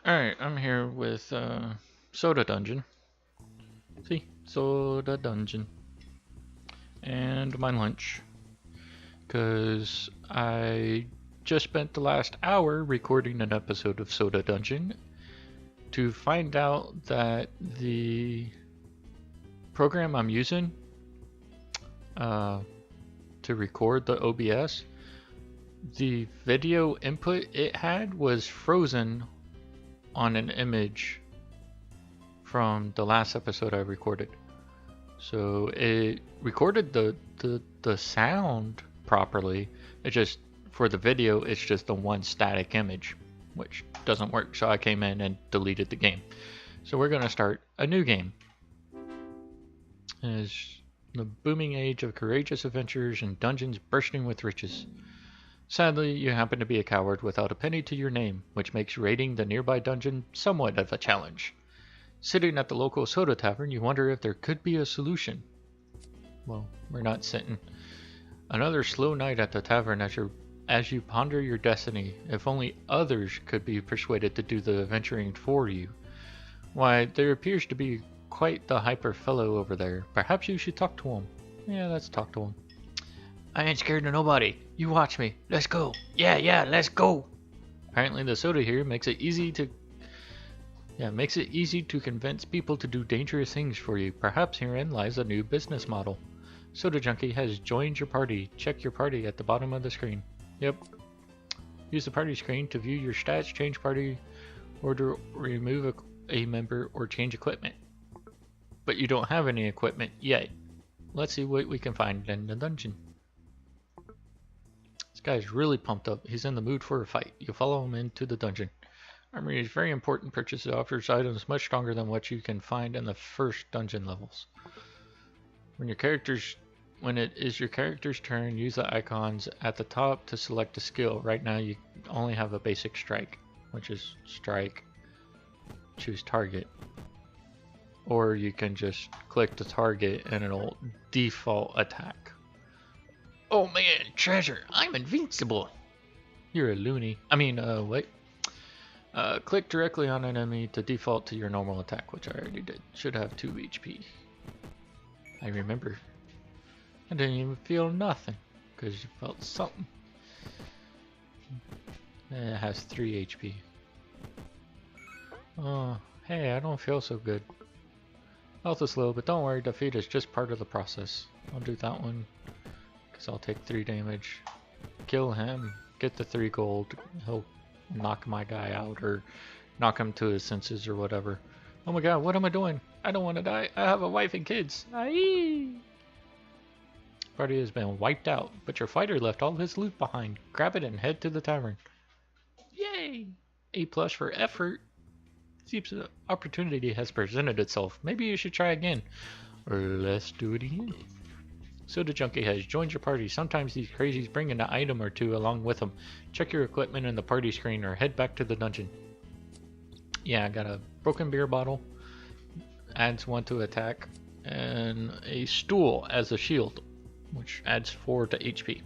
Alright, I'm here with Soda Dungeon. See? Soda Dungeon. And my lunch. Because I just spent the last hour recording an episode of Soda Dungeon to find out that the program I'm using uh, to record the OBS, the video input it had was frozen on an image from the last episode I recorded. So it recorded the sound properly. It just, for the video, it's just the one static image, which doesn't work. So I came in and deleted the game. So we're gonna start a new game. It's the booming age of courageous adventures and dungeons bursting with riches. Sadly, you happen to be a coward without a penny to your name, which makes raiding the nearby dungeon somewhat of a challenge. Sitting at the local soda tavern, you wonder if there could be a solution. Well, we're not sitting. Another slow night at the tavern as you ponder your destiny. If only others could be persuaded to do the adventuring for you. Why, there appears to be quite the hyper fellow over there. Perhaps you should talk to him. Yeah, let's talk to him. I ain't scared of nobody. You watch me. Let's go. Yeah, let's go. Apparently the soda here makes it easy to convince people to do dangerous things for you. Perhaps herein lies a new business model. Soda Junkie has joined your party. Check your party at the bottom of the screen. Yep. Use the party screen to view your stats, change party order, remove a member, or change equipment. But you don't have any equipment yet. Let's see what we can find in the dungeon. This guy's really pumped up. He's in the mood for a fight. You follow him into the dungeon. Armory is very important. Purchase offers items much stronger than what you can find in the first dungeon levels. When it is your character's turn, use the icons at the top to select a skill. Right now you only have a basic strike, which is strike, choose target. Or you can just click the target and it'll default attack. Oh man, treasure! I'm invincible! You're a loony. Wait. Click directly on an enemy to default to your normal attack, which I already did. Should have 2 HP. I remember. I didn't even feel nothing, because you felt something. It has 3 HP. Oh, hey, I don't feel so good. Health is low, but don't worry, defeat is just part of the process. I'll do that one, because I'll take 3 damage. Kill him, get the 3 gold. He'll knock my guy out, or knock him to his senses, or whatever. Oh my god, what am I doing? I don't want to die. I have a wife and kids. Aye. Party has been wiped out, but your fighter left all his loot behind. Grab it and head to the tavern. Yay! A+ for effort. Seems an opportunity has presented itself. Maybe you should try again. Or let's do it again. Soda Junkie has joined your party. Sometimes these crazies bring an item or two along with them. Check your equipment in the party screen or head back to the dungeon. Yeah, I got a broken beer bottle. Adds 1 to attack. And a stool as a shield, which adds 4 to HP.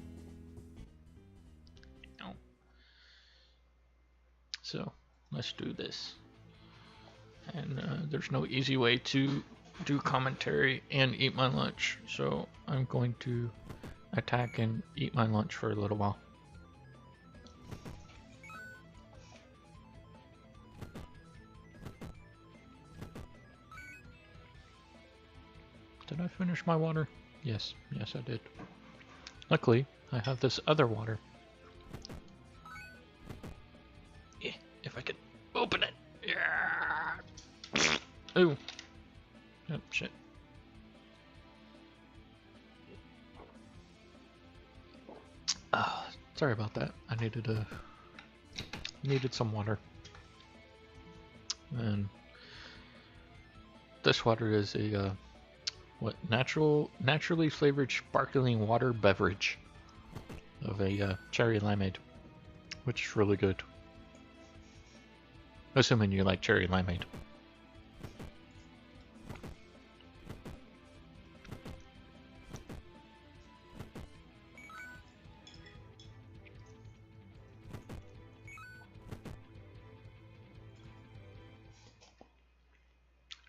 So, let's do this. And there's no easy way to do commentary and eat my lunch, so I'm going to attack and eat my lunch for a little while. Did I finish my water? Yes, I did. Luckily, I have this other water. Yeah, if I could open it. Yeah. Ooh. Oh, shit. Sorry about that. I needed some water. And this water is a naturally flavored sparkling water beverage of a cherry limeade, which is really good. Assuming you like cherry limeade.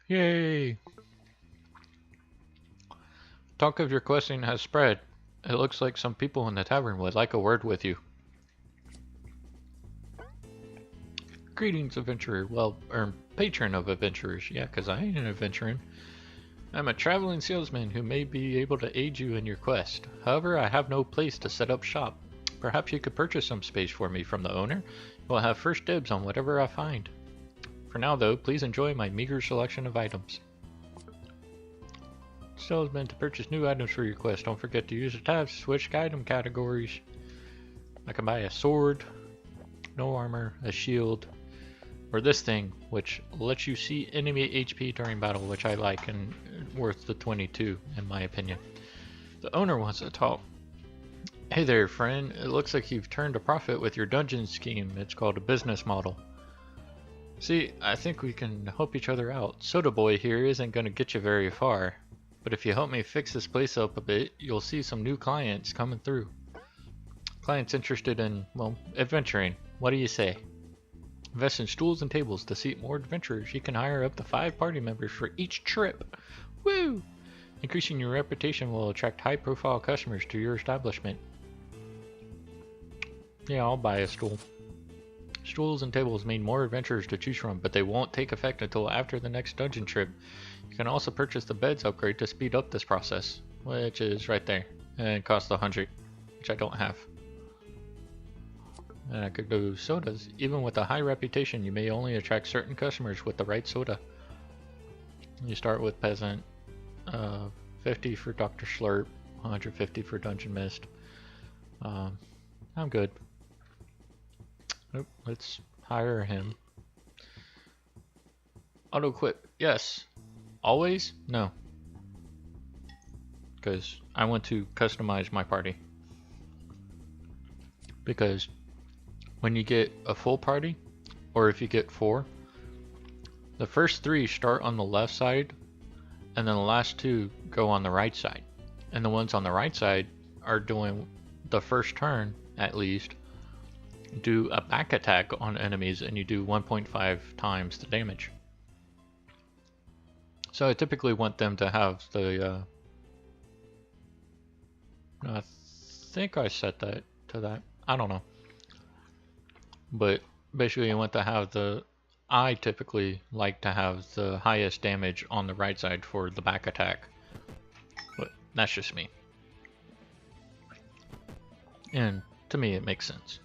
Yay! Talk of your questing has spread. It looks like some people in the tavern would like a word with you. Greetings, adventurer. Well, patron of adventurers. Yeah, 'cause I ain't an adventurer. I'm a traveling salesman who may be able to aid you in your quest. However, I have no place to set up shop. Perhaps you could purchase some space for me from the owner. You'll have first dibs on whatever I find. For now, though, please enjoy my meager selection of items. Salesman, to purchase new items for your quest, don't forget to use the tabs to switch item categories. I can buy a sword, no armor, a shield, or this thing, which lets you see enemy HP during battle, which I like and worth the 22 in my opinion. The owner wants to talk. Hey there, friend. It looks like you've turned a profit with your dungeon scheme. It's called a business model. See, I think we can help each other out. Soda Boy here isn't going to get you very far, but if you help me fix this place up a bit, you'll see some new clients coming through. Clients interested in, well, adventuring. What do you say? Invest in stools and tables to seat more adventurers. You can hire up to 5 party members for each trip. Woo! Increasing your reputation will attract high-profile customers to your establishment. Yeah, I'll buy a stool. Stools and tables mean more adventurers to choose from, but they won't take effect until after the next dungeon trip. You can also purchase the beds upgrade to speed up this process, which is right there, and it costs 100, which I don't have. And I could do sodas. Even with a high reputation, you may only attract certain customers with the right soda. You start with Peasant, 50 for Dr. Slurp, 150 for Dungeon Mist. I'm good. Nope, let's hire him. Auto equip, yes. Always? No. Because I want to customize my party. Because when you get a full party, or if you get 4, the first 3 start on the left side, and then the last 2 go on the right side. And the ones on the right side are doing the first turn, at least, do a back attack on enemies, and you do 1.5 times the damage. So I typically want them to have the, I think I set that to that. I don't know. But basically you want to have the, I typically like to have the highest damage on the right side for the back attack. But that's just me. And to me it makes sense.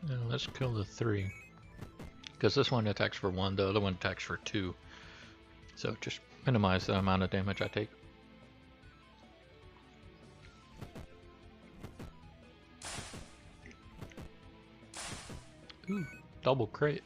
Now let's kill the 3. Because this one attacks for 1, the other one attacks for 2. So just minimize the amount of damage I take. Ooh, double crit.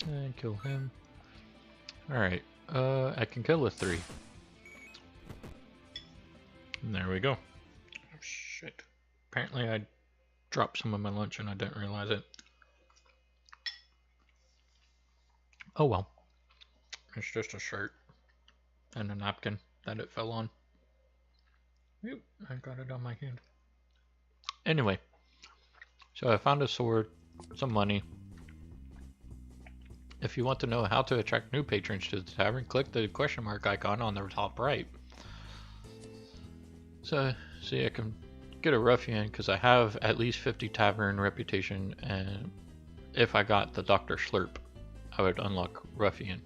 And kill him. Alright, I can kill a 3. And there we go. Oh, shit. Apparently I dropped some of my lunch and I didn't realize it. Oh well. It's just a shirt and a napkin that it fell on. Oop, I got it on my hand. Anyway, so I found a sword, some money. If you want to know how to attract new patrons to the tavern, click the question mark icon on the top right. So, see, I can get a ruffian because I have at least 50 tavern reputation, and if I got the Dr. Slurp, I would unlock ruffian.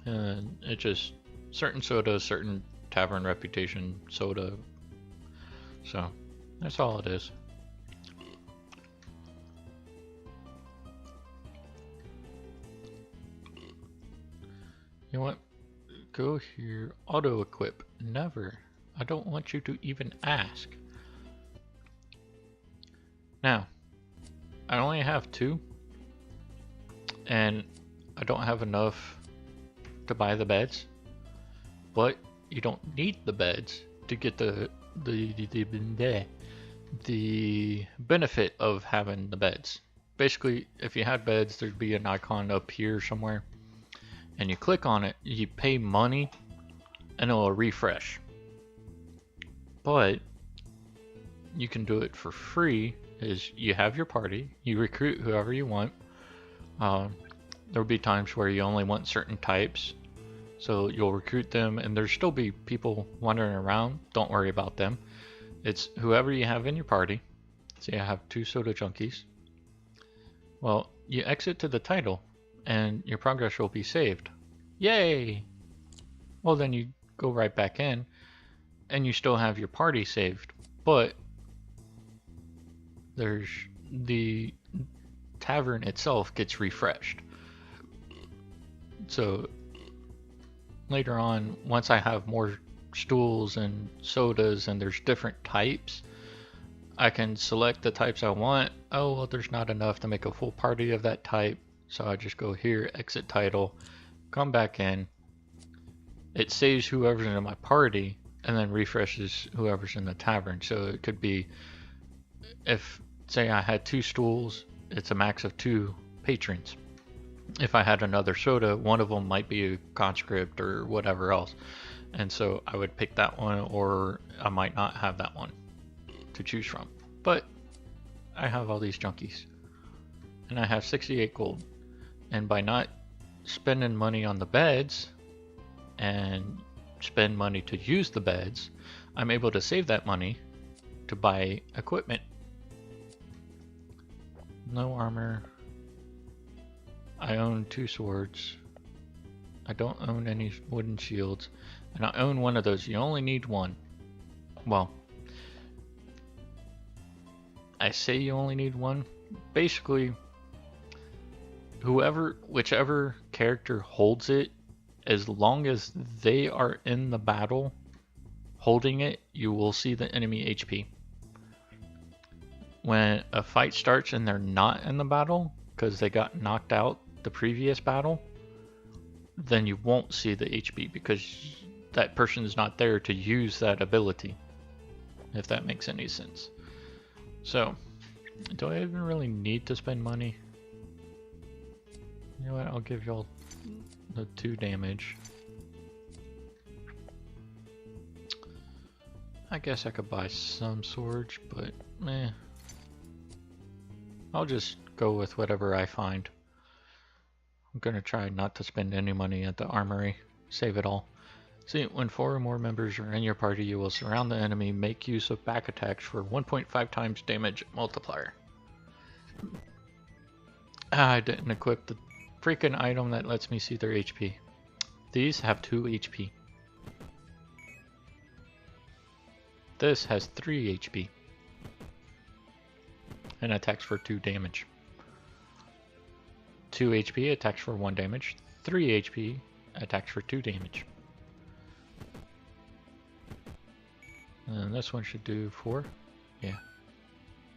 And it just, certain sodas, certain tavern reputation soda. So, that's all it is. You know what? Go here. Auto equip. Never. I don't want you to even ask. Now, I only have 2. And I don't have enough to buy the beds, but you don't need the beds to get the benefit of having the beds. Basically, if you had beds, there'd be an icon up here somewhere, and you click on it, you pay money, and it'll refresh. But you can do it for free. Is you have your party, you recruit whoever you want. There'll be times where you only want certain types, so you'll recruit them, and there'll still be people wandering around. Don't worry about them. It's whoever you have in your party. Say I have 2 soda junkies. Well, you exit to the title, and your progress will be saved. Yay! Well, then you go right back in, and you still have your party saved, but there's the tavern itself gets refreshed. So later on, once I have more stools and sodas and there's different types, I can select the types I want. Oh, well, there's not enough to make a full party of that type, so I just go here, exit title, come back in. It saves whoever's in my party and then refreshes whoever's in the tavern. So it could be, if say I had 2 stools, it's a max of 2 patrons. If I had another soda, one of them might be a conscript or whatever else, and so I would pick that one, or I might not have that one to choose from. But I have all these junkies, and I have 68 gold, and by not spending money on the beds and spend money to use the beds, I'm able to save that money to buy equipment. No armor. I own 2 swords. I don't own any wooden shields. And I own one of those. You only need one. Well, I say you only need one. Basically, whichever character holds it, as long as they are in the battle holding it, you will see the enemy HP. When a fight starts and they're not in the battle because they got knocked out the previous battle, then you won't see the HP because that person's not there to use that ability, if that makes any sense. So, do I even really need to spend money? You know what, I'll give y'all the 2 damage. I guess I could buy some swords, but meh. I'll just go with whatever I find. I'm gonna try not to spend any money at the armory. Save it all. See, when 4 or more members are in your party, you will surround the enemy, make use of back attacks for 1.5 times damage multiplier. I didn't equip the freaking item that lets me see their HP. These have 2 HP. This has 3 HP. And attacks for 2 damage. 2 HP, attacks for 1 damage. 3 HP, attacks for 2 damage. And this one should do 4. Yeah.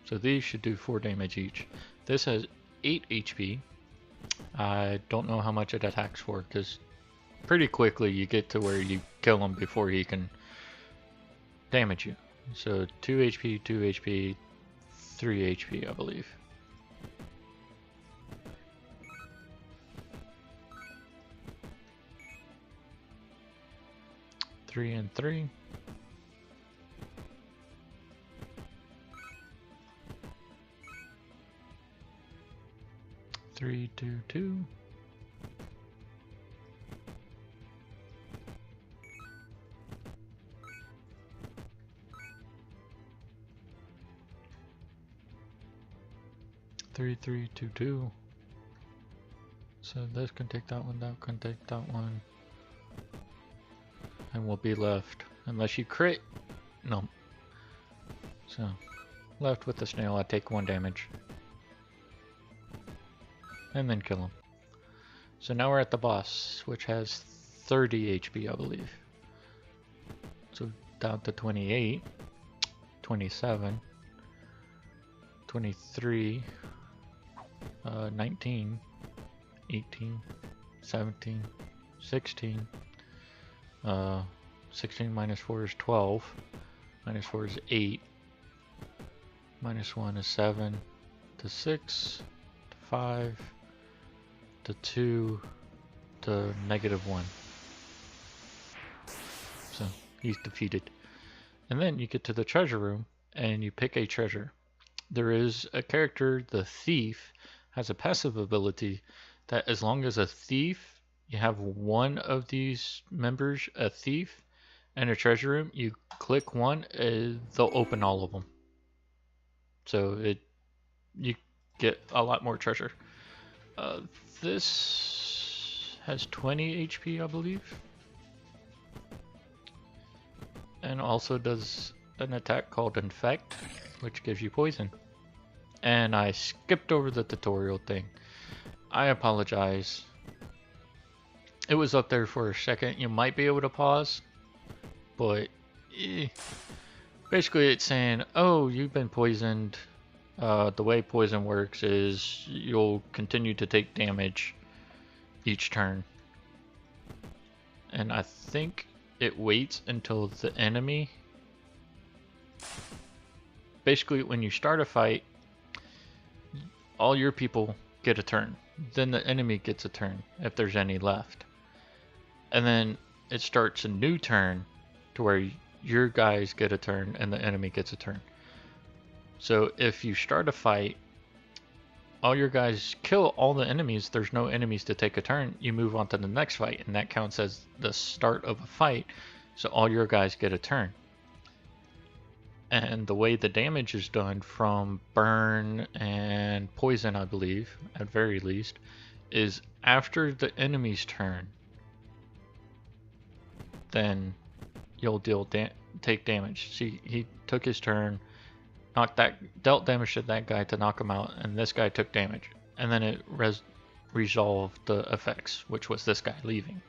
So these should do 4 damage each. This has 8 HP. I don't know how much it attacks for, because pretty quickly you get to where you kill him before he can damage you. So 2 HP, 2 HP, 3 HP, I believe. Three and 3. Three, 2, 2. Three, 3, 2, 2. So this can take that one, that can take that one. And we'll be left, unless you crit. No. So, left with the snail, I take 1 damage. And then kill him. So now we're at the boss, which has 30 HP, I believe. So down to 28, 27, 23, 19, 18, 17, 16. 16 minus 4 is 12. Minus 4 is 8. Minus 1 is 7. To 6. To 5. To 2. To negative 1. So he's defeated. And then you get to the treasure room and you pick a treasure. There is a character, the thief, has a passive ability that as long as a thief, you have one of these members, a thief, in a treasure room, you click one, they'll open all of them. So you get a lot more treasure. This has 20 HP, I believe. And also does an attack called Infect, which gives you poison. And I skipped over the tutorial thing. I apologize. It was up there for a second. You might be able to pause, but basically it's saying, oh, you've been poisoned. The way poison works is you'll continue to take damage each turn. And I think it waits until the enemy... Basically, when you start a fight, all your people get a turn. Then the enemy gets a turn, if there's any left. And then it starts a new turn to where your guys get a turn and the enemy gets a turn. So if you start a fight, all your guys kill all the enemies, there's no enemies to take a turn, you move on to the next fight, and that counts as the start of a fight, so all your guys get a turn. And the way the damage is done from burn and poison, I believe, at very least, is after the enemy's turn, then you'll take damage. See, he took his turn, dealt damage to that guy to knock him out, and this guy took damage. And then it resolved the effects, which was this guy leaving.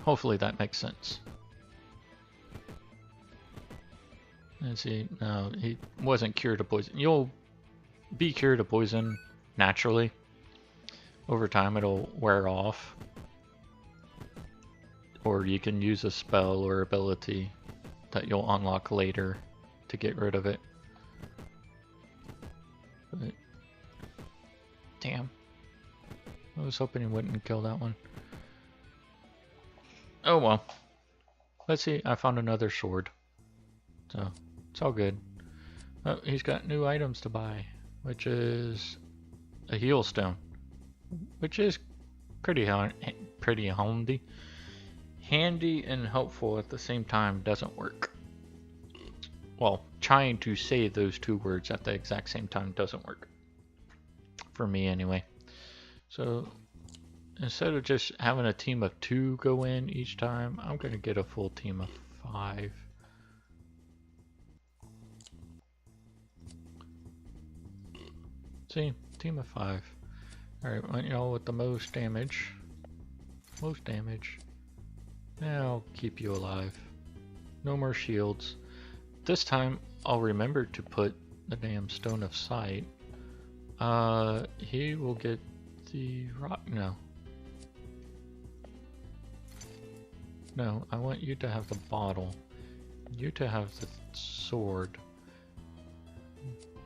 Hopefully that makes sense. And see, no, he wasn't cured of poison. You'll be cured of poison naturally. Over time it'll wear off. Or you can use a spell or ability that you'll unlock later to get rid of it. But, damn. I was hoping he wouldn't kill that one. Oh well. Let's see, I found another sword. So, it's all good. Oh, he's got new items to buy, which is a heal stone, which is pretty handy. Handy and helpful at the same time doesn't work. Well, trying to say those two words at the exact same time doesn't work. For me anyway. So instead of just having a team of 2 go in each time, I'm going to get a full team of 5. See, team of 5. Alright, want y'all with the most damage. Most damage. Now I'll keep you alive. No more shields. This time I'll remember to put the damn stone of sight. He will get the rock. No. No, I want you to have the bottle. You to have the sword.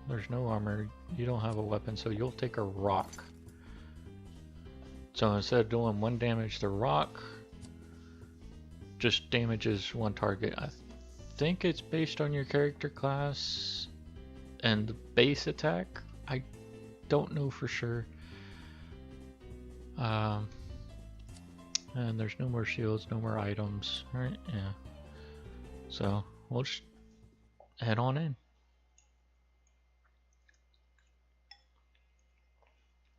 There's no armor. You don't have a weapon, so you'll take a rock. So instead of doing 1 damage to rock, just damages 1 target. I think it's based on your character class and the base attack. I don't know for sure. And there's no more shields, no more items, right? Yeah. So we'll just head on in.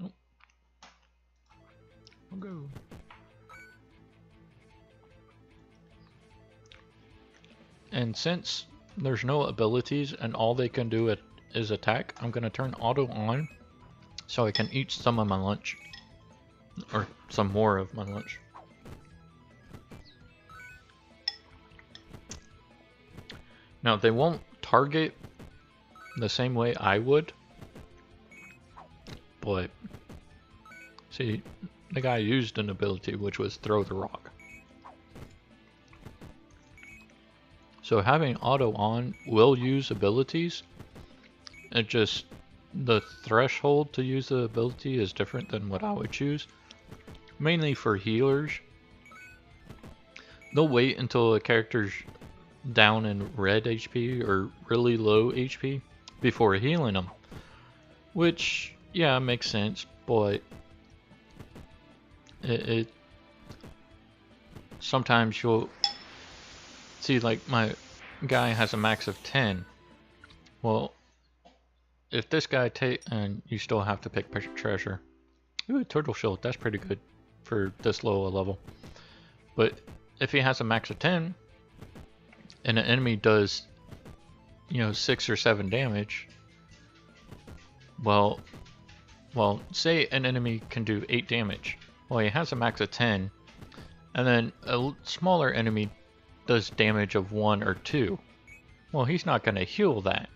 Oh. We'll go. And since there's no abilities and all they can do is attack, I'm going to turn auto on so I can eat some of my lunch. Or some more of my lunch. Now they won't target the same way I would. But see, the guy used an ability, which was throw the rock. So having auto on will use abilities. It just, the threshold to use the ability is different than what I would choose. Mainly for healers. They'll wait until a character's down in red HP or really low HP before healing them. Which, yeah, makes sense, but it sometimes you'll see, like, my guy has a max of 10. Well, if this guy and you still have to pick treasure. Ooh, turtle shield, that's pretty good for this low a level. But if he has a max of 10 and an enemy does, you know, 6 or 7 damage, well, say an enemy can do 8 damage. Well, he has a max of 10, and then a smaller enemy does damage of 1 or 2. Well, he's not going to heal that.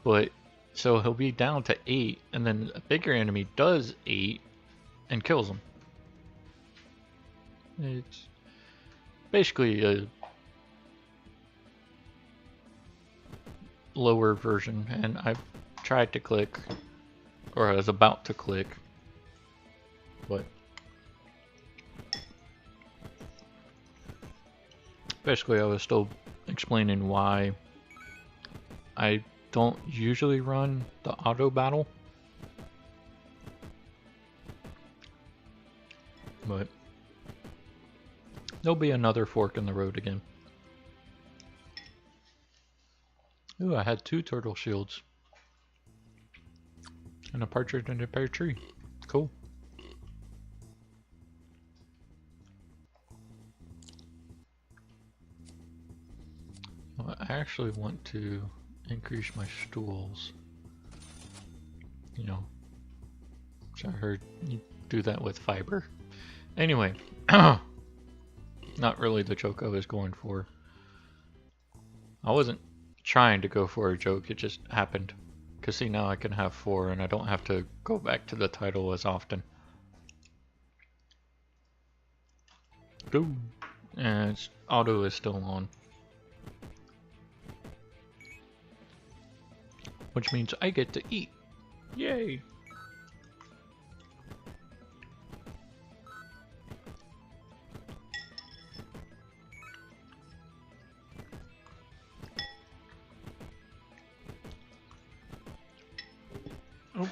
But, so he'll be down to 8, and then a bigger enemy does 8 and kills him. It's basically a lower version, and I've tried to click, or I was about to click, but basically I was still explaining why I don't usually run the auto battle, but there'll be another fork in the road again. Ooh, I had 2 turtle shields. And a partridge in a pear tree. Cool. Well, I actually want to increase my stools. You know, which I heard you do that with fiber. Anyway, not really the joke I was going for. I wasn't trying to go for a joke, it just happened. Because see, now I can have 4 and I don't have to go back to the title as often. Go! And auto is still on. Which means I get to eat. Yay! Oh,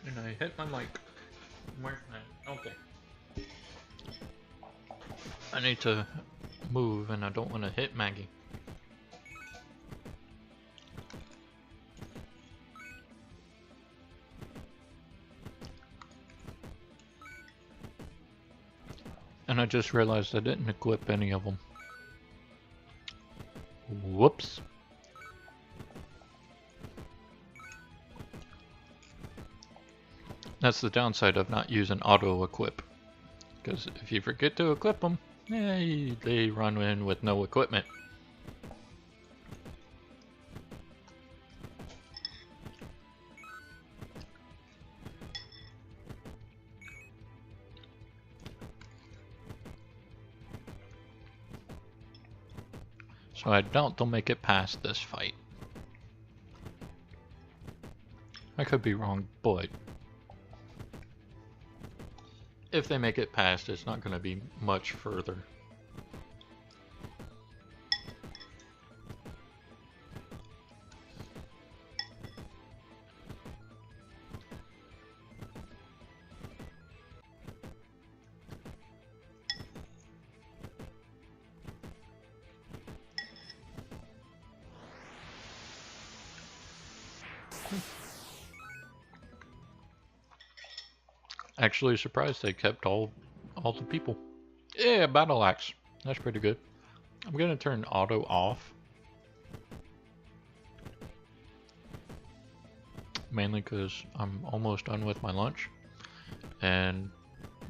and I hit my mic. Where's my... Okay. I need to move and I don't want to hit Maggie. And I just realized I didn't equip any of them. Whoops. That's the downside of not using auto equip. Because if you forget to equip them, they run in with no equipment. So I doubt they'll make it past this fight. I could be wrong, but if they make it past, it's not going to be much further. Actually surprised they kept all the people. Yeah, battle axe. That's pretty good. I'm gonna turn auto off. Mainly because I'm almost done with my lunch. And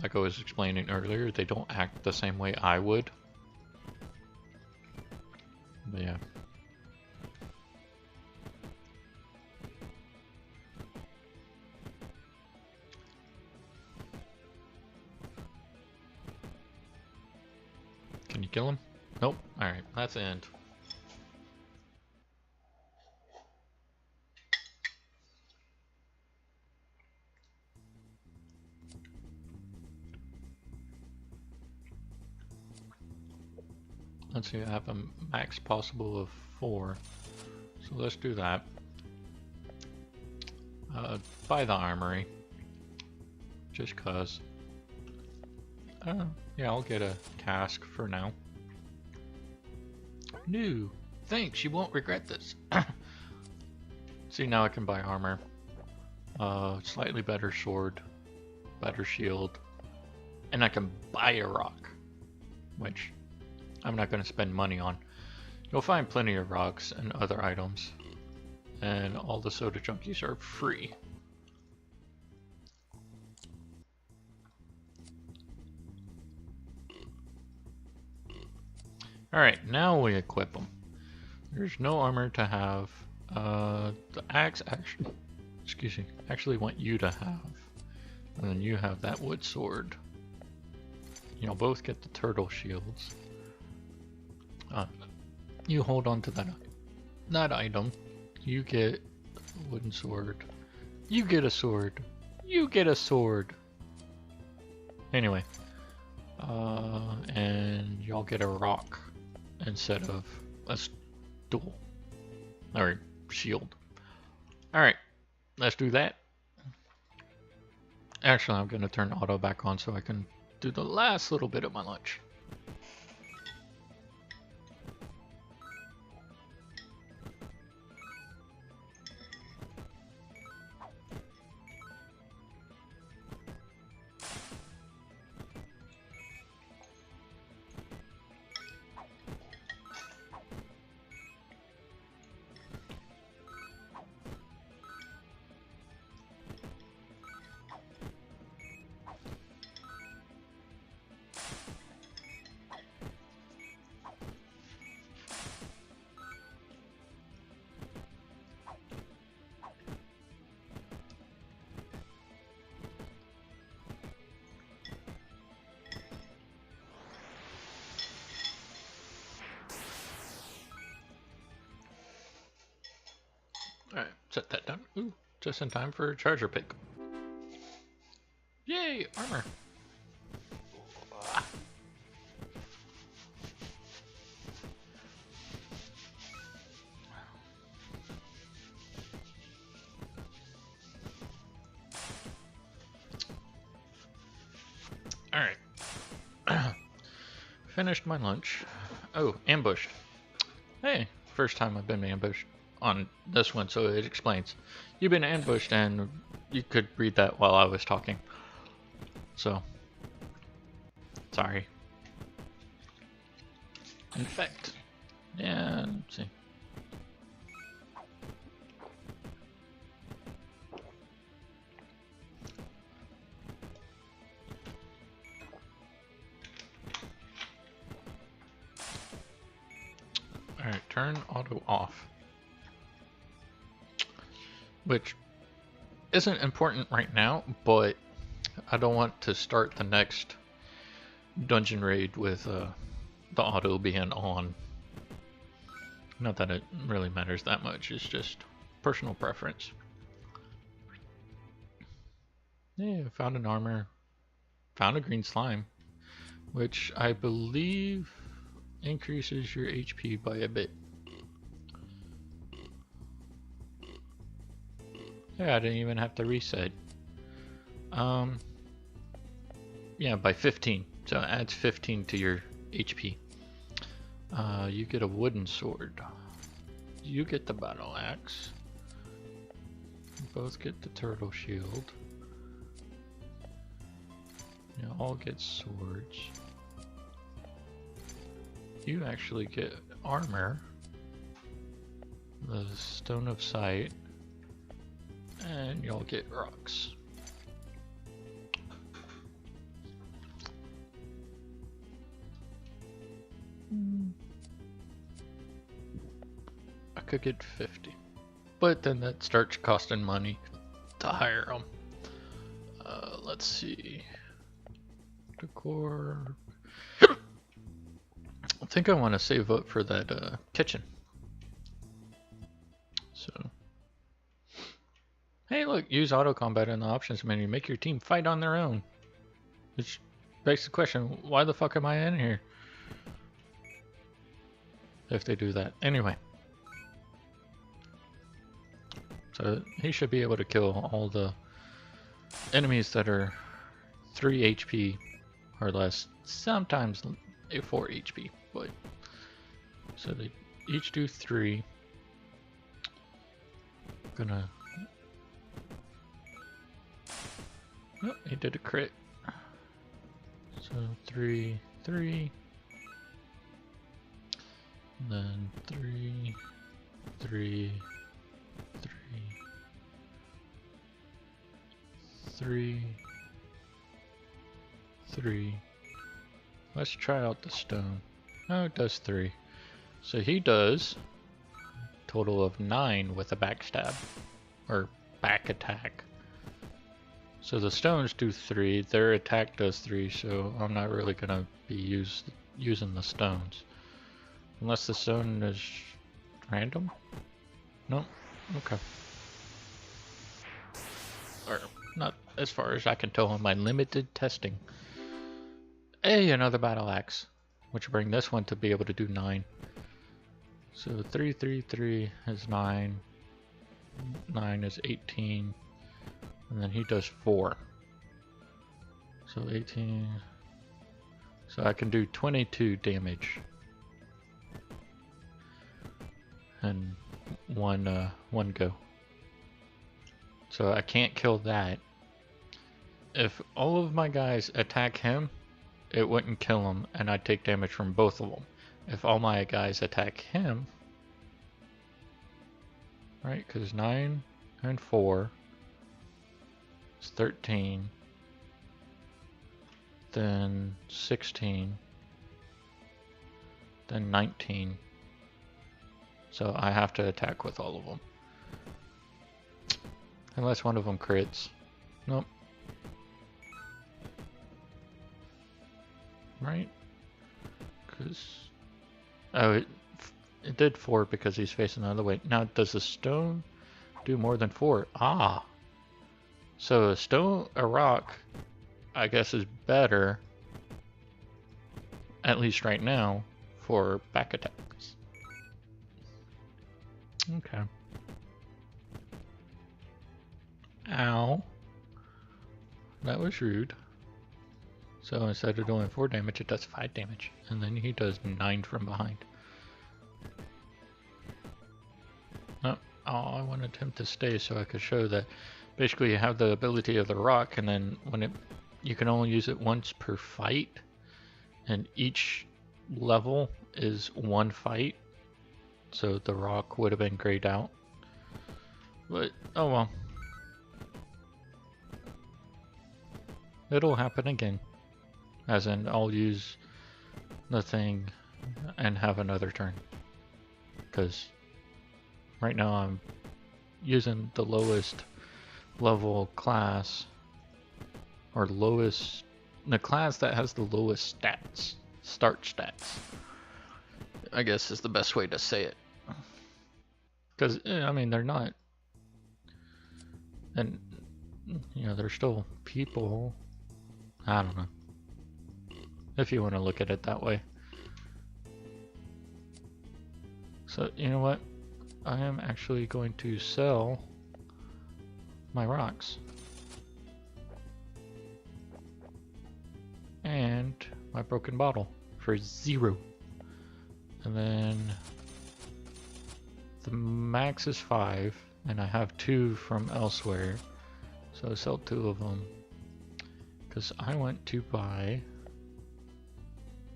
like I was explaining earlier, they don't act the same way I would. But yeah. kill him? Nope. Alright, that's the end. Let's see, I have a max possible of 4. So let's do that. Buy the armory. Just cause. Yeah, I'll get a cask for now. No, thanks, you won't regret this. See, now I can buy armor. Slightly better sword, better shield, and I can buy a rock, which I'm not going to spend money on. You'll find plenty of rocks and other items, and all the soda junkies are free. Alright, now we equip them. There's no armor to have. The axe actually want you to have. And then you have that wood sword. You'll both get the turtle shields. You hold on to that item. You get a wooden sword. You get a sword. You get a sword. Anyway. And y'all get a rock instead of a stool. Or shield. Alright. Let's do that. Actually, I'm going to turn auto back on so I can do the last little bit of my lunch. Alright, set that down. Ooh, just in time for a charger pick. Yay, armor! Alright. Finished my lunch. Oh, ambushed. Hey, first time I've been ambushed on this one, so it explains. You've been ambushed, and you could read that while I was talking. So, sorry. Infect. Yeah, let's see. Alright, turn auto off. Which isn't important right now, but I don't want to start the next dungeon raid with the auto being on. Not that it really matters that much, it's just personal preference. Yeah, found an armor. Found a green slime, which I believe increases your HP by a bit. Yeah, I didn't even have to reset. Yeah, by 15. So it adds 15 to your HP. You get a wooden sword. You get the battle axe. You both get the turtle shield. You all get swords. You actually get armor. The stone of sight. And y'all get rocks. I could get 50. But then that starts costing money to hire them. Let's see. Decor. think I want to save up for that kitchen. So, hey, look, use auto combat in the options menu. Make your team fight on their own. Which begs the question, why the fuck am I in here? If they do that. Anyway. So he should be able to kill all the enemies that are 3 HP or less. Sometimes 4 HP, but so they each do 3. Gonna. Oh, he did a crit. So 3, 3. And then 3, 3, 3, 3, 3. Let's try out the stone. Oh, it does 3. So he does a total of 9 with a backstab or back attack. So the stones do 3, their attack does 3, so I'm not really gonna be using the stones. Unless the stone is random? No? Okay. Or not as far as I can tell in my limited testing. Hey, another battle axe, which will bring this one to be able to do 9. So 3, 3, 3 is 9. 9 is 18. And then he does 4. So 18. So I can do 22 damage. And one go. So I can't kill that. If all of my guys attack him, it wouldn't kill him, and I'd take damage from both of them. If all my guys attack him, right, because 9 and 4 is 13, then 16, then 19. So I have to attack with all of them. Unless one of them crits. Nope. Right? Because... oh, it did 4 because he's facing the other way. Now, does the stone do more than 4? Ah! So a rock, I guess, is better, at least right now, for back attacks. Okay. Ow. That was rude. So instead of doing 4 damage, it does 5 damage. And then he does 9 from behind. Oh, I wanted him to stay so I could show that basically you have the ability of the rock, and then when you can only use it once per fight, and each level is 1 fight. So the rock would have been grayed out. But, oh well. It'll happen again. As in, I'll use the thing and have another turn. Because right now I'm using the lowest level class. Or lowest... the class that has the lowest stats. Start stats. I guess is the best way to say it. Because, I mean, they're not... and, you know, they're still people. I don't know. If you want to look at it that way. So, you know what? I am actually going to sell my rocks. And my broken bottle for 0. And then the max is 5, and I have 2 from elsewhere. So I sell 2 of them. Because I went to buy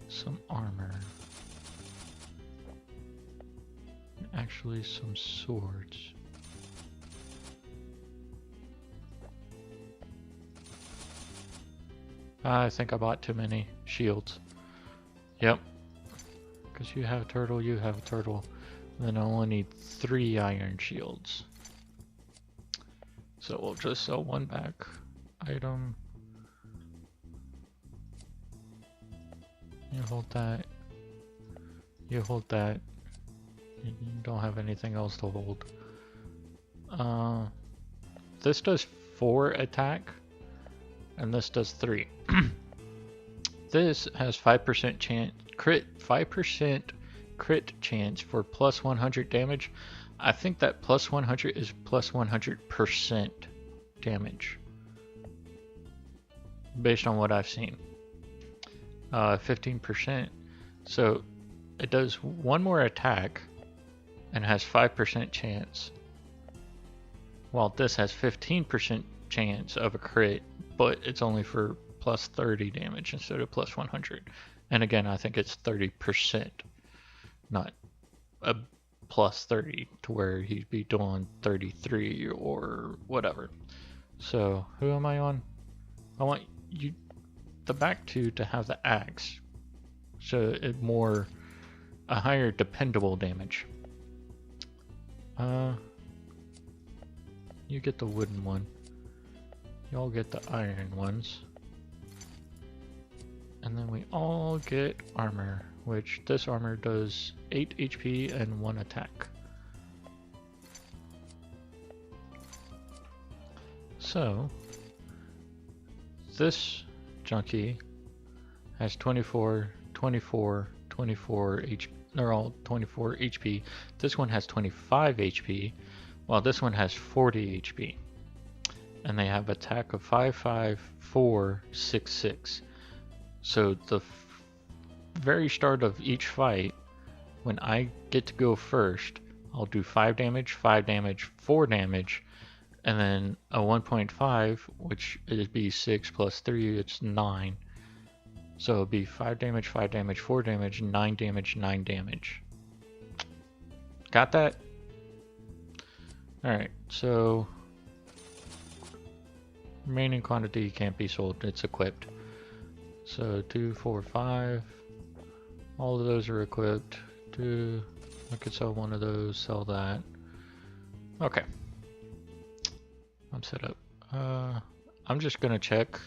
some armor. And actually some swords. I think I bought too many shields. Yep. Because you have a turtle, you have a turtle. Then I only need 3 iron shields. So we'll just sell 1 back. Item. You hold that. You hold that. You don't have anything else to hold. This does 4 attack, and this does 3. This has 5% chance crit, 5% crit chance for plus 100 damage. I think that plus 100 is plus 100% damage, based on what I've seen. 15%. So it does 1 more attack and has 5% chance, while this has 15% chance of a crit, but it's only for plus 30 damage instead of plus 100. And again, I think it's 30%, not a plus 30 to where he'd be doing 33 or whatever. So who am I on? I want you, the back two, to have the axe, so it a higher dependable damage. You get the wooden one. Y'all get the iron ones. And then we all get armor, which this armor does 8 HP and 1 attack. So this junkie has 24, 24, 24 HP. They're all 24 HP. This one has 25 HP, while this one has 40 HP. And they have attack of 5, 5, 4, 6, 6. So the very start of each fight, when I get to go first, I'll do 5 damage, 5 damage, 4 damage, and then a 1.5, which it'd be 6 plus 3, it's 9. So it'd be 5 damage, 5 damage, 4 damage, 9 damage, 9 damage. Got that? Alright, so remaining quantity can't be sold, it's equipped. So 2, 4, 5, all of those are equipped. I could sell one of those, sell that. Okay, I'm set up. I'm just gonna check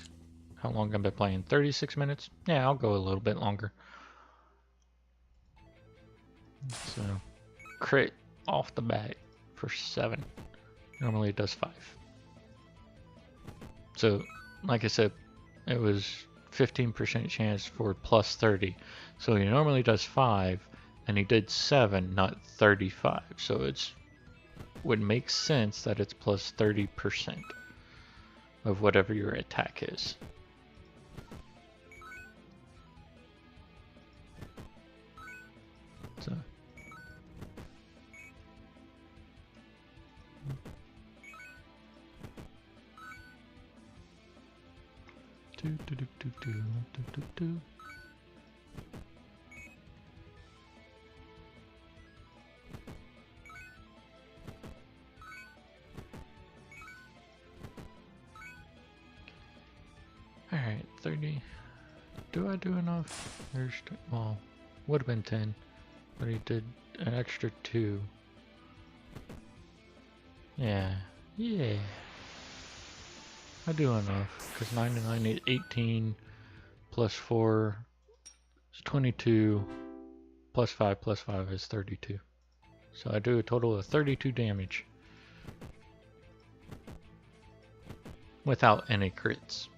how long I've been playing. 36 minutes? Yeah, I'll go a little bit longer. So, crit off the bat for 7. Normally it does 5. So, like I said, it was 15% chance for plus 30. So he normally does 5, and he did 7, not 35. So it's would make sense that it's plus 30% of whatever your attack is. So Alright, 30. Do I do enough? There's, well, would have been 10, but he did an extra 2. Yeah, I do enough, because 99 is 18, plus 4 is 22, plus 5 is 32. So I do a total of 32 damage. Without any crits.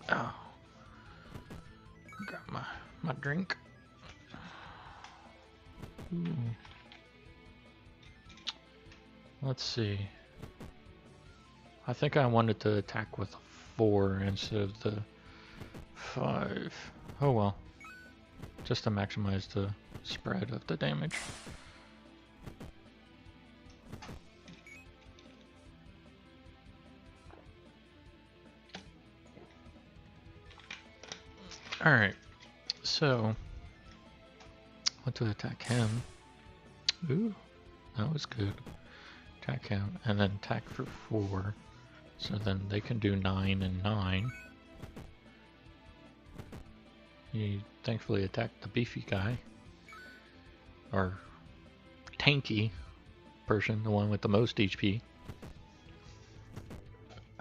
Oh. Got my drink. Ooh. Let's see. I think I wanted to attack with 4 instead of the 5. Oh well. Just to maximize the spread of the damage. Alright, so what to attack him? Ooh, that was good. Attack him, and then attack for 4. So then they can do 9 and 9. He thankfully attacked the beefy guy. Or tanky person, the one with the most HP.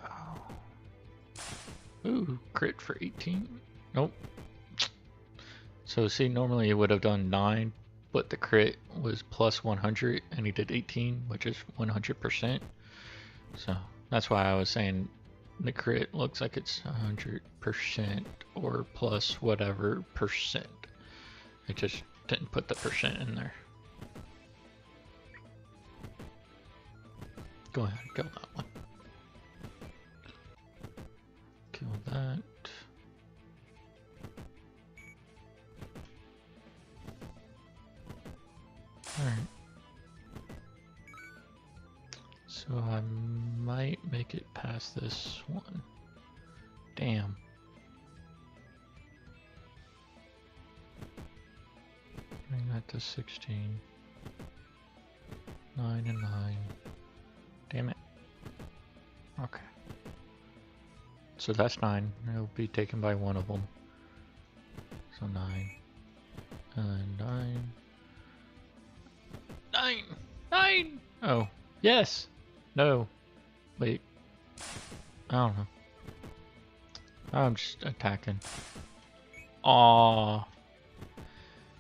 Oh. Ooh, crit for 18. Nope. So see, normally he would have done 9, but the crit was plus 100 and he did 18, which is 100%. So that's why I was saying the crit looks like it's 100% or plus whatever percent. I just didn't put the percent in there. Go ahead, kill that one. Kill that. Alright. So I might make it past this one. Damn. Bring that to 16. 9 and 9. Damn it. Okay. So that's 9. It'll be taken by one of them. So 9. And 9. 9! 9! Oh. Yes! No. Wait. I don't know. I'm just attacking. Aww.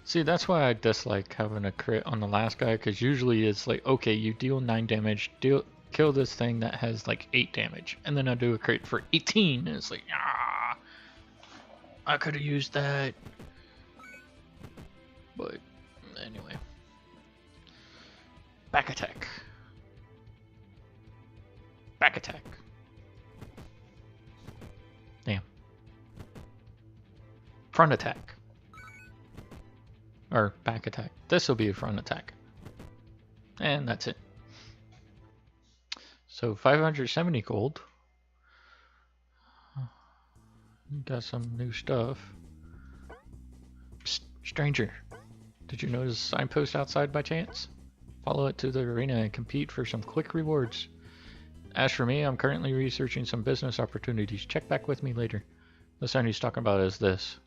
See, that's why I dislike having a crit on the last guy, because usually it's like, okay, you deal 9 damage, kill this thing that has like 8 damage, and then I do a crit for 18, and it's like, ah, I could have used that. But anyway. Back attack. Back attack. Damn. Front attack. Or back attack. This will be a front attack. And that's it. So 570 gold. Got some new stuff. Psst, stranger. Did you notice a signpost outside by chance? Follow it to the arena and compete for some quick rewards. As for me, I'm currently researching some business opportunities. Check back with me later. The sign he's talking about is this.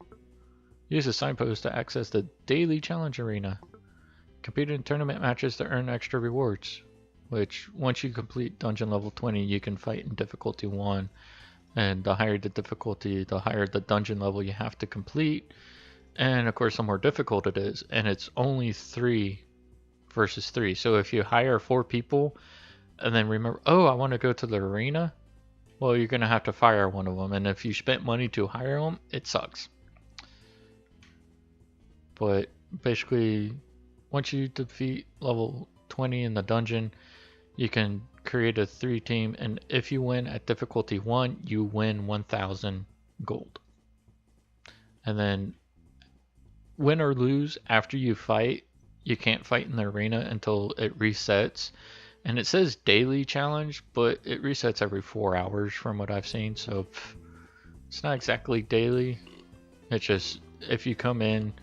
Use the signpost to access the daily challenge arena. Compete in tournament matches to earn extra rewards. Which, once you complete dungeon level 20, you can fight in difficulty 1. And the higher the difficulty, the higher the dungeon level you have to complete. And of course, the more difficult it is. And it's only 3 versus 3. So if you hire 4 people, and then remember, oh, I want to go to the arena, well, you're going to have to fire one of them. And if you spent money to hire them, it sucks. But basically, once you defeat level 20 in the dungeon, you can create a 3 team. And if you win at difficulty 1, you win 1,000 gold. And then win or lose after you fight, you can't fight in the arena until it resets. And it says daily challenge, but it resets every 4 hours from what I've seen. So it's not exactly daily. It's just if you come in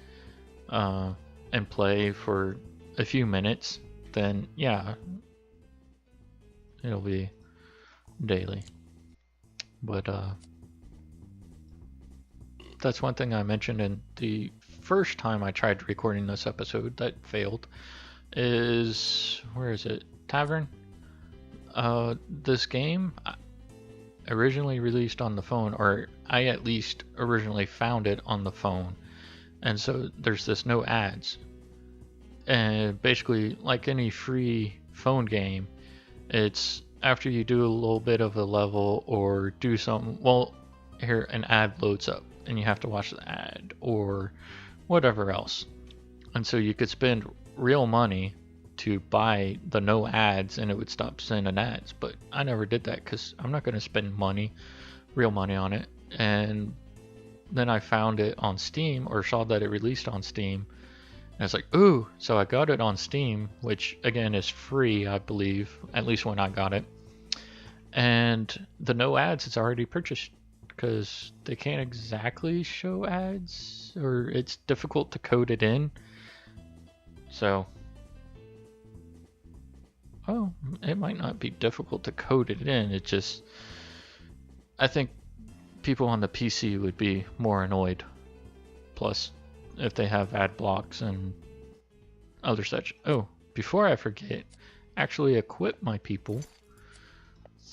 and play for a few minutes, then yeah, it'll be daily. But that's one thing I mentioned in the first time I tried recording this episode that failed is, where is it? Tavern. This game originally released on the phone, or I at least originally found it on the phone, and so there's this no ads, and basically like any free phone game, it's after you do a little bit of a level or do something, well, here an ad loads up and you have to watch the ad or whatever else, and so you could spend real money to buy the no ads and it would stop sending ads. But I never did that because I'm not going to spend money, real money on it. And then I found it on Steam, or saw that it released on Steam, and I was like, ooh, so I got it on Steam, which again is free, I believe, at least when I got it. And the no ads is already purchased because they can't exactly show ads, or it's difficult to code it in. So oh, it might not be difficult to code it in. It just, I think people on the PC would be more annoyed. Plus, if they have ad blocks and other such. Oh, before I forget, actually equip my people.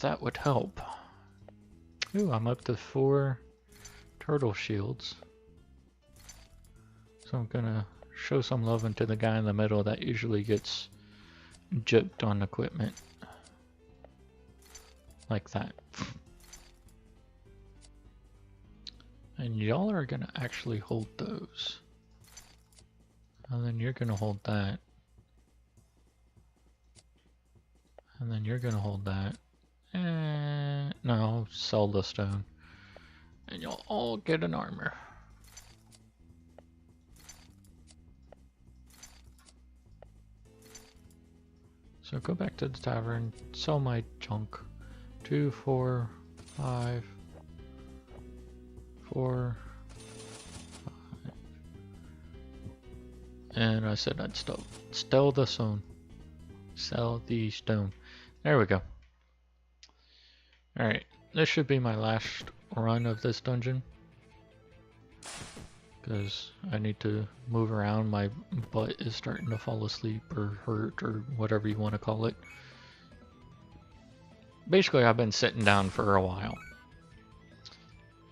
That would help. Ooh, I'm up to 4 turtle shields. So I'm gonna show some love into the guy in the middle that usually gets gypped on equipment. Like that. And y'all are gonna actually hold those. And then you're gonna hold that. And then you're gonna hold that. And no, sell the stone. And you'll all get an armor. So go back to the tavern, sell my junk. 2, 4, 5, 4, 5. And I said I'd sell the stone. Sell the stone. There we go. Alright, this should be my last run of this dungeon. Because I need to move around. My butt is starting to fall asleep or hurt or whatever you want to call it. Basically, I've been sitting down for a while.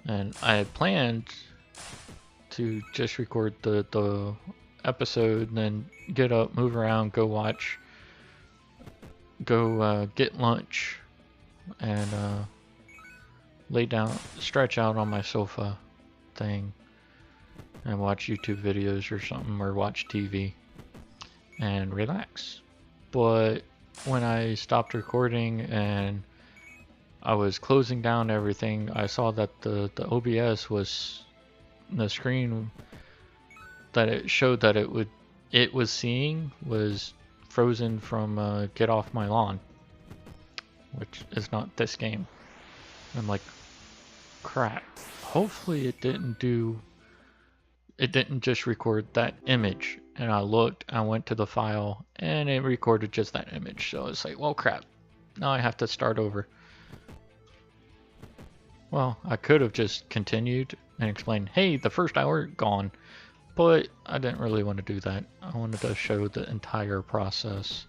And I had planned to just record the episode and then get up, move around, go watch, go get lunch, and lay down, stretch out on my sofa thing and watch YouTube videos or something, or watch TV and relax. But when I stopped recording and I was closing down everything, I saw that the OBS was, the screen that it showed that it was seeing was frozen from Get Off My Lawn, which is not this game. I'm like, crap. Hopefully it didn't just record that image. And I looked, I went to the file, and it recorded just that image. So it's like, well, crap. Now I have to start over. Well, I could have just continued and explained, hey, the first hour, gone. But I didn't really want to do that. I wanted to show the entire process.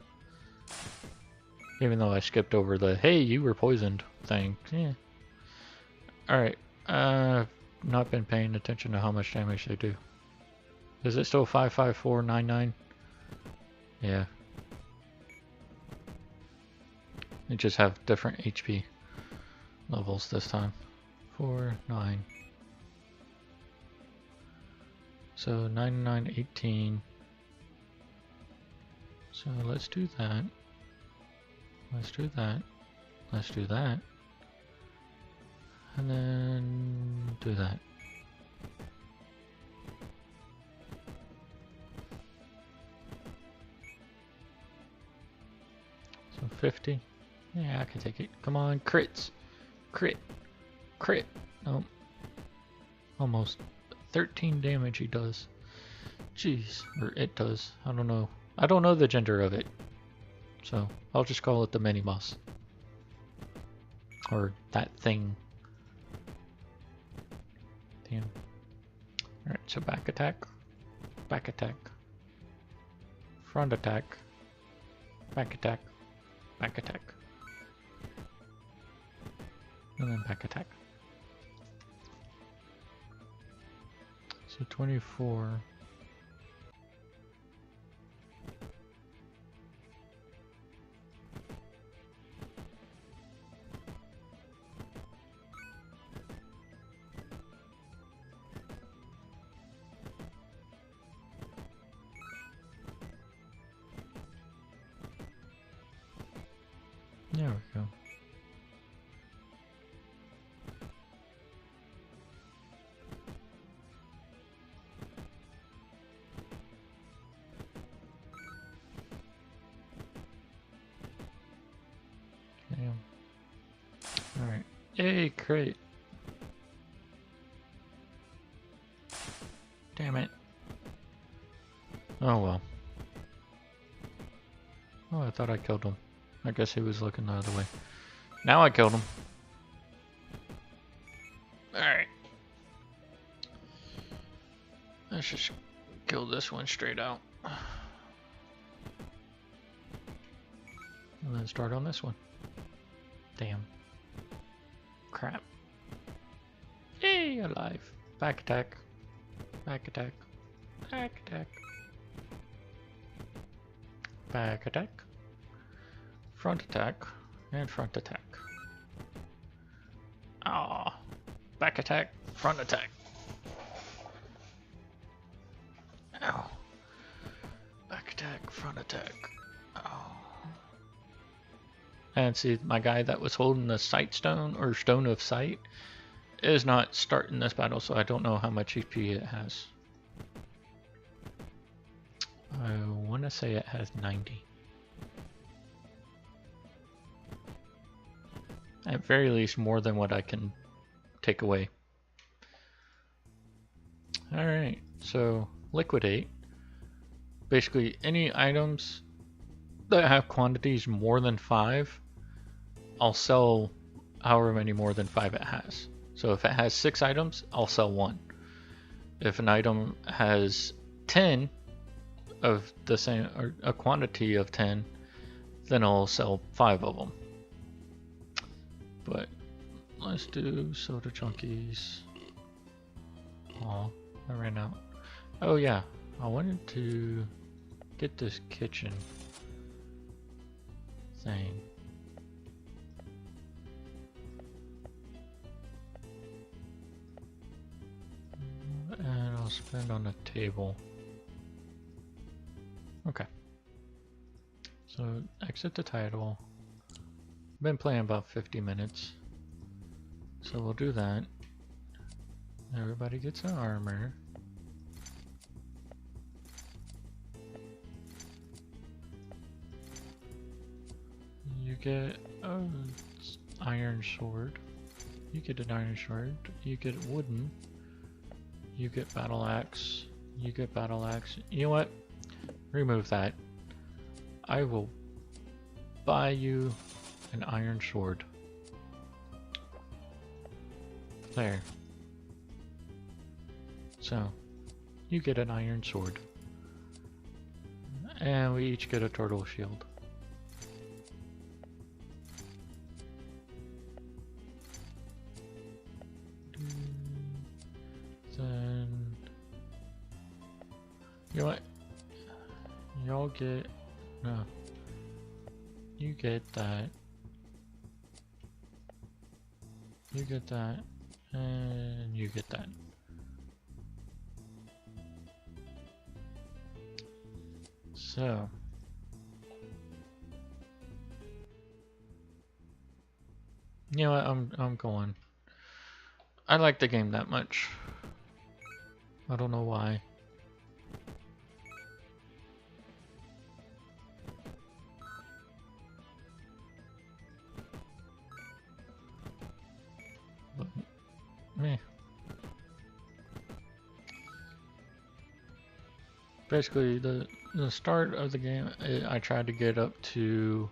Even though I skipped over the, hey, you were poisoned thing. Yeah. Alright. Not been paying attention to how much damage they do. Is it still 55499? Yeah. They just have different HP levels this time. 4, 9. So 9918. So let's do that. Let's do that. Let's do that. And then do that. So 50. Yeah, I can take it. Come on, crits. Crit. Crit. Nope. Almost 13 damage he does. Jeez. Or it does. I don't know. I don't know the gender of it. So I'll just call it the mini boss. Or that thing. Damn. Alright, so back attack. Back attack. Front attack. Back attack. Back attack. And then back attack. So 24. There we go. Damn. Alright. Yay, crate. Damn it. Oh well. Oh, I thought I killed him. I guess he was looking the other way. Now I killed him. Alright. Let's just kill this one straight out. And then start on this one. Damn. Crap. alive. Back attack. Back attack. Back attack. Back attack. Front attack. And front attack. Ah. Back attack. Front attack. Ow. Back attack. Front attack. Oh. And see, my guy that was holding the sight stone, or stone of sight, is not starting this battle, so I don't know how much HP it has. I want to say it has 90. At very least, more than what I can take away. Alright, so liquidate. Basically, any items that have quantities more than 5, I'll sell however many more than 5 it has. So if it has 6 items, I'll sell 1. If an item has 10 of the same, or a quantity of 10, then I'll sell 5 of them. But let's do soda chunkies. Oh, I ran out. Oh yeah, I wanted to get this kitchen thing. And I'll spend on a table. Okay. So exit the title. Been playing about 50 minutes. So we'll do that. Everybody gets an armor. You get an iron sword. You get an iron sword. You get wooden. You get battle axe. You get battle axe. You know what? Remove that. I will buy you an iron sword. There. So, you get an iron sword. And we each get a turtle shield. Then, you know what? Y'all get, no. You get that. You get that. And you get that. So. You know what, I'm going. I like the game that much. I don't know why. But, meh. Basically, the start of the game, I tried to get up to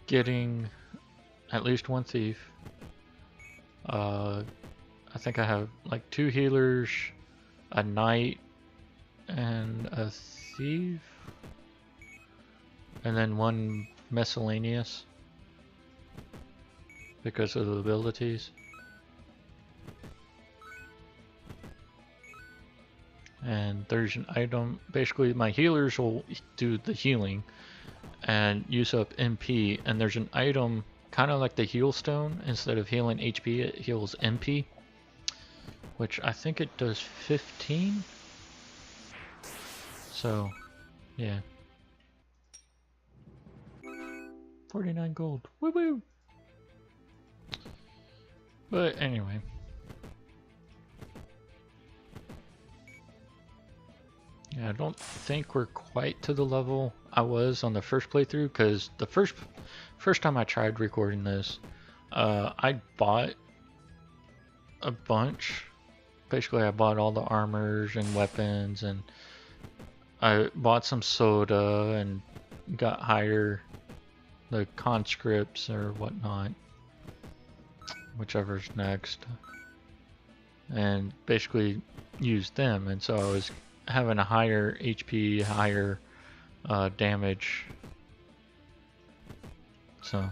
getting at least 1 thief. I think I have like 2 healers, a knight, and a thief, and then 1 miscellaneous because of the abilities. And there's an item, basically my healers will do the healing and use up MP, and there's an item kind of like the heal stone. Instead of healing HP, it heals MP, which I think it does 15. So yeah, 49 gold, woo woo. But anyway, yeah, I don't think we're quite to the level I was on the first playthrough, because the first time I tried recording this, I bought a bunch. Basically, I bought all the armors and weapons, and I bought some soda and got higher the conscripts or whatnot, whichever's next, and basically used them, and so I was having a higher HP, higher damage, so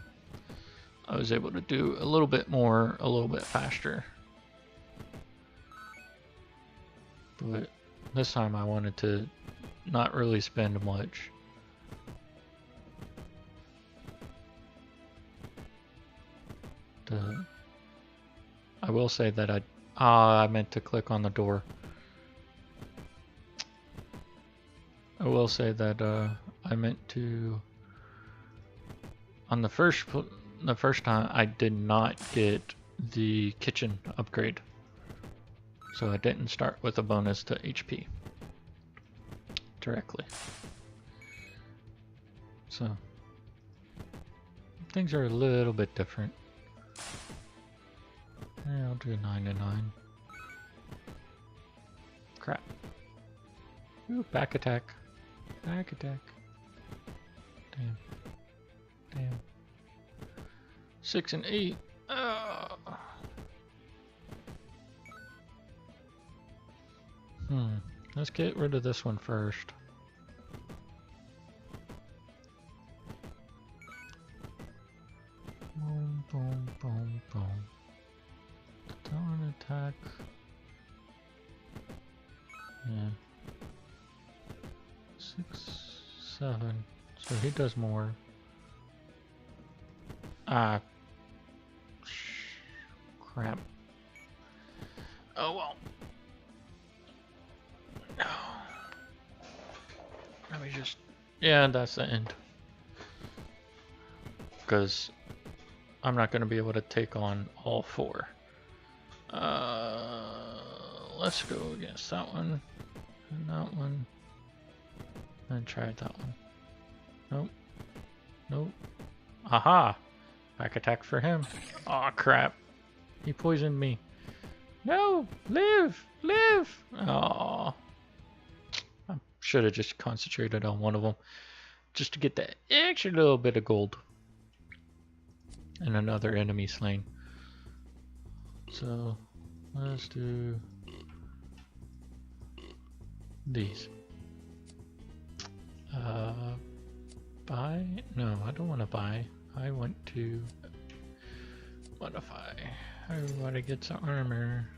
I was able to do a little bit more, a little bit faster. But this time I wanted to not really spend much. I will say that I meant to click on the door. I will say that I meant to on the first time I did not get the kitchen upgrade. So I didn't start with a bonus to HP directly. So things are a little bit different. Yeah, I'll do 9 and 9. Crap. Ooh, back attack. Back attack. Damn. Damn. 6 and 8. Let's get rid of this one first. Boom, boom, boom, boom. Don't attack. Yeah. 6, 7. So he does more. Ah. Crap. Oh well. Let me just... Yeah, that's the end. Because I'm not going to be able to take on all 4. Let's go against that one. And that one. And try that one. Nope. Nope. Aha! Back attack for him. Aw, crap. He poisoned me. No! Live! Live! Aw. I should have just concentrated on one of them. Just to get that extra little bit of gold. And another enemy slain. So, let's do these. Buy? No, I don't want to buy. I want to modify. Everybody gets armor.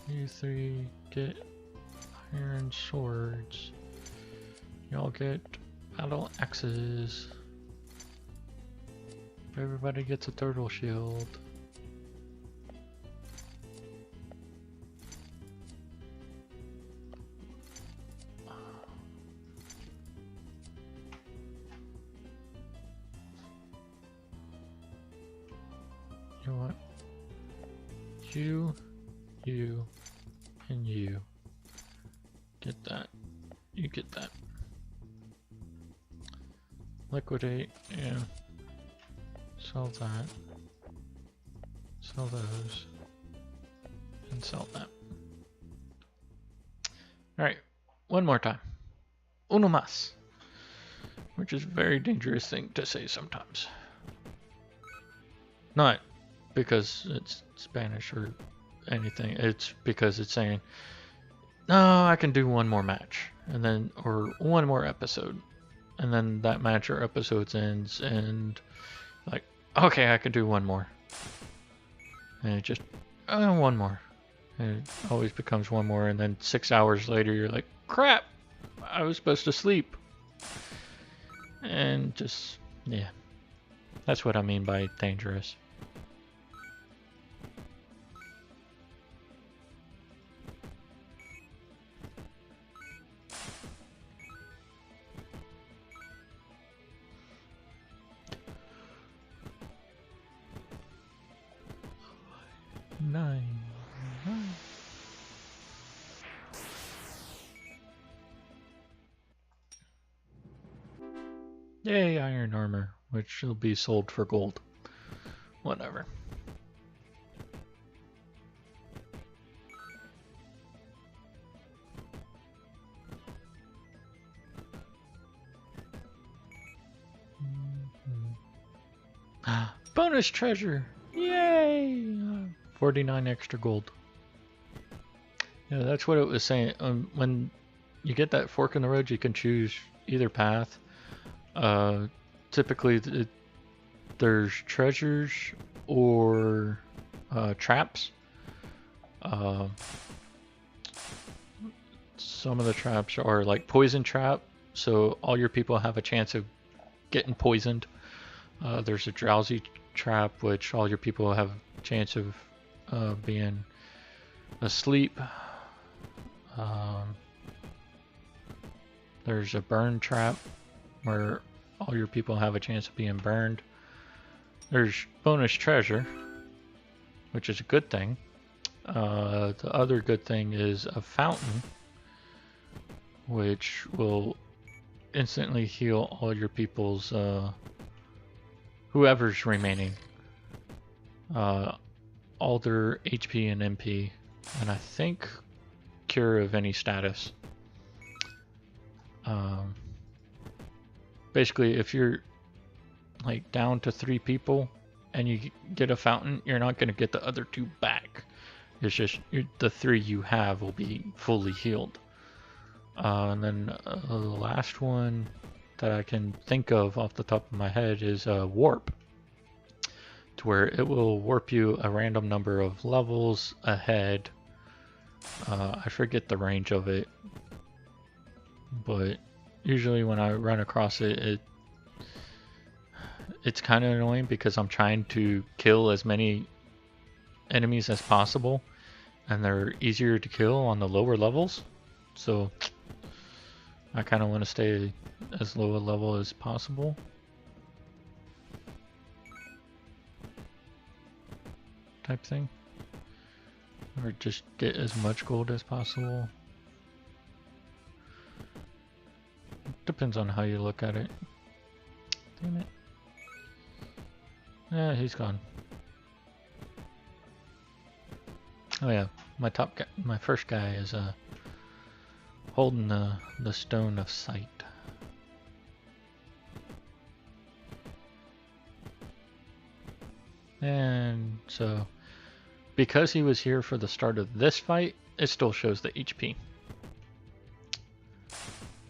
You 3 get iron swords. Y'all get battle axes. Everybody gets a turtle shield. You know what? You, and you. Get that. You get that. Liquidate, yeah. Sell that. Sell those. And sell that. Alright, one more time. Uno más. Which is a very dangerous thing to say sometimes. Not because it's Spanish or anything. It's because it's saying, no, I can do one more match. And then, or one more episode. And then that match or episode ends and like, okay, I can do one more. And it just, one more. And it always becomes one more. And then 6 hours later, you're like, crap, I was supposed to sleep. And just, yeah. That's what I mean by dangerous. Nine. Yay, iron armor, which will be sold for gold. Whatever. Bonus treasure! Yay! 49 extra gold. Yeah, that's what it was saying. When you get that fork in the road, you can choose either path. Typically, there's treasures or traps. Some of the traps are like poison trap, so all your people have a chance of getting poisoned. There's a drowsy trap, which all your people have a chance of being asleep. There's a burn trap, where all your people have a chance of being burned. There's bonus treasure, which is a good thing. The other good thing is a fountain, which will instantly heal all your people's, whoever's remaining, all their HP and MP, and I think cure of any status. Basically, if you're like down to 3 people and you get a fountain, you're not going to get the other 2 back. It's just the 3 you have will be fully healed. And then the last one that I can think of off the top of my head is warp, to where it will warp you a random number of levels ahead. I forget the range of it, but usually when I run across it, it's kind of annoying because I'm trying to kill as many enemies as possible, and they're easier to kill on the lower levels, so I kind of want to stay as low a level as possible. Type thing. Or just get as much gold as possible. Depends on how you look at it. Damn it. Yeah, he's gone. Oh yeah, my top guy, my first guy is holding the stone of sight. And so, because he was here for the start of this fight, it still shows the HP.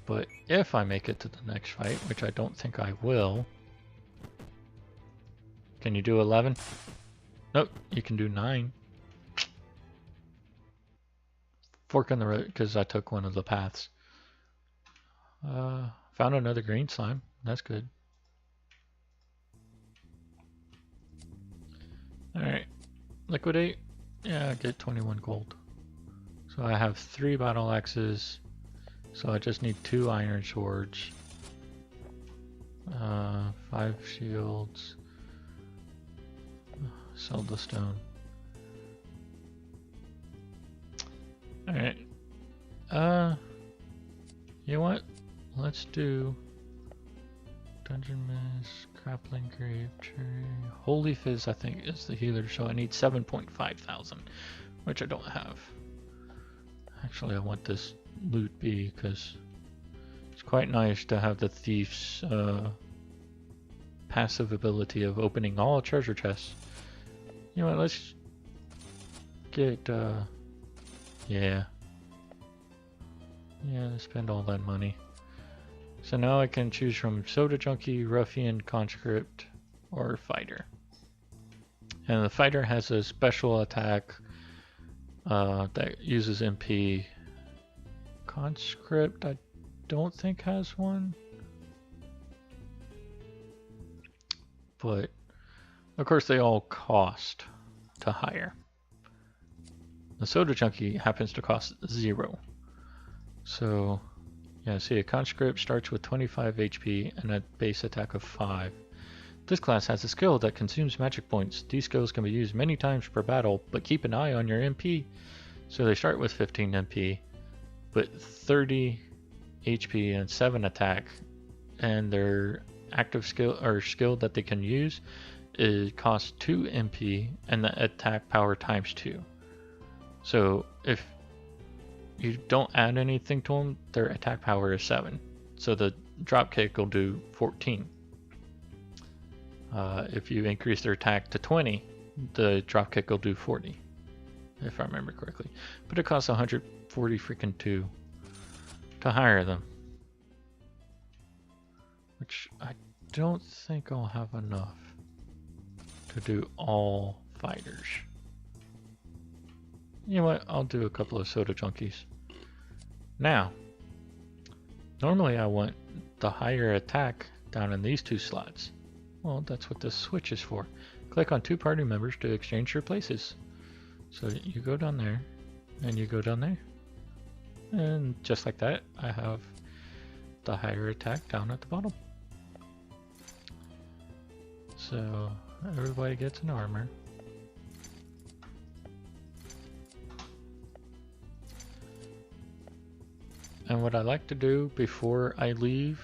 But if I make it to the next fight, which I don't think I will. Can you do 11? Nope, you can do 9. Fork in the road, because I took one of the paths. Found another green slime. That's good. Alright. Liquidate. Yeah, I get 21 gold. So I have 3 battle axes. So I just need 2 iron swords. 5 shields. Sell the stone. Alright. You know what? Let's do Dungeon Mist, Grappling Grape Tree. Holy Fizz, I think, is the healer, so I need 7.5 thousand, which I don't have. Actually, I want this loot B because it's quite nice to have the thief's passive ability of opening all treasure chests. You know what? Let's get yeah, spend all that money. So now I can choose from Soda Junkie, Ruffian, Conscript, or Fighter. And the Fighter has a special attack that uses MP. Conscript, I don't think has one. But, of course, they all cost to hire. The Soda Junkie happens to cost 0. So, yeah, see, a Conscript starts with 25 HP and a base attack of 5. This class has a skill that consumes magic points. These skills can be used many times per battle, but keep an eye on your MP. So they start with 15 MP, but 30 HP and 7 attack, and their active skill or skill that they can use costs 2 MP and the attack power times 2. So if you don't add anything to them, their attack power is 7. So the drop kick will do 14. If you increase their attack to 20, the drop kick will do 40, if I remember correctly. But it costs 140 freaking 2 to hire them, which I don't think I'll have enough. to do all fighters. You know what? I'll do a couple of soda junkies. Now, normally I want the higher attack down in these two slots. Well, that's what this switch is for. Click on two party members to exchange your places. So you go down there, and you go down there. And just like that, I have the higher attack down at the bottom. So everybody gets an armor. And what I like to do before I leave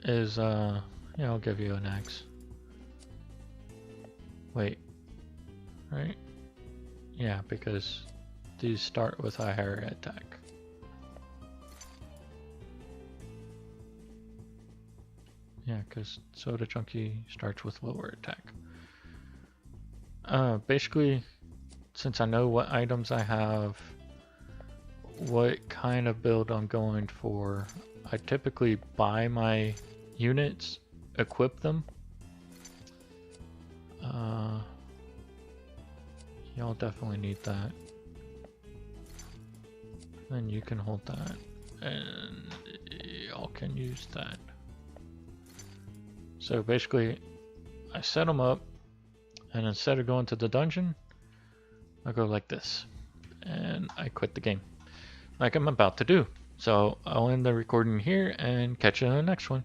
is, yeah, I'll give you an axe. Wait, right? Yeah, because these start with a higher attack. Yeah, because Soda Chunky starts with lower attack. Basically, since I know what items I have, what kind of build I'm going for, I typically buy my units, equip them. Y'all definitely need that. And you can hold that. And y'all can use that. So basically, I set them up, and instead of going to the dungeon, I go like this. And I quit the game, like I'm about to do. So I'll end the recording here and catch you in the next one.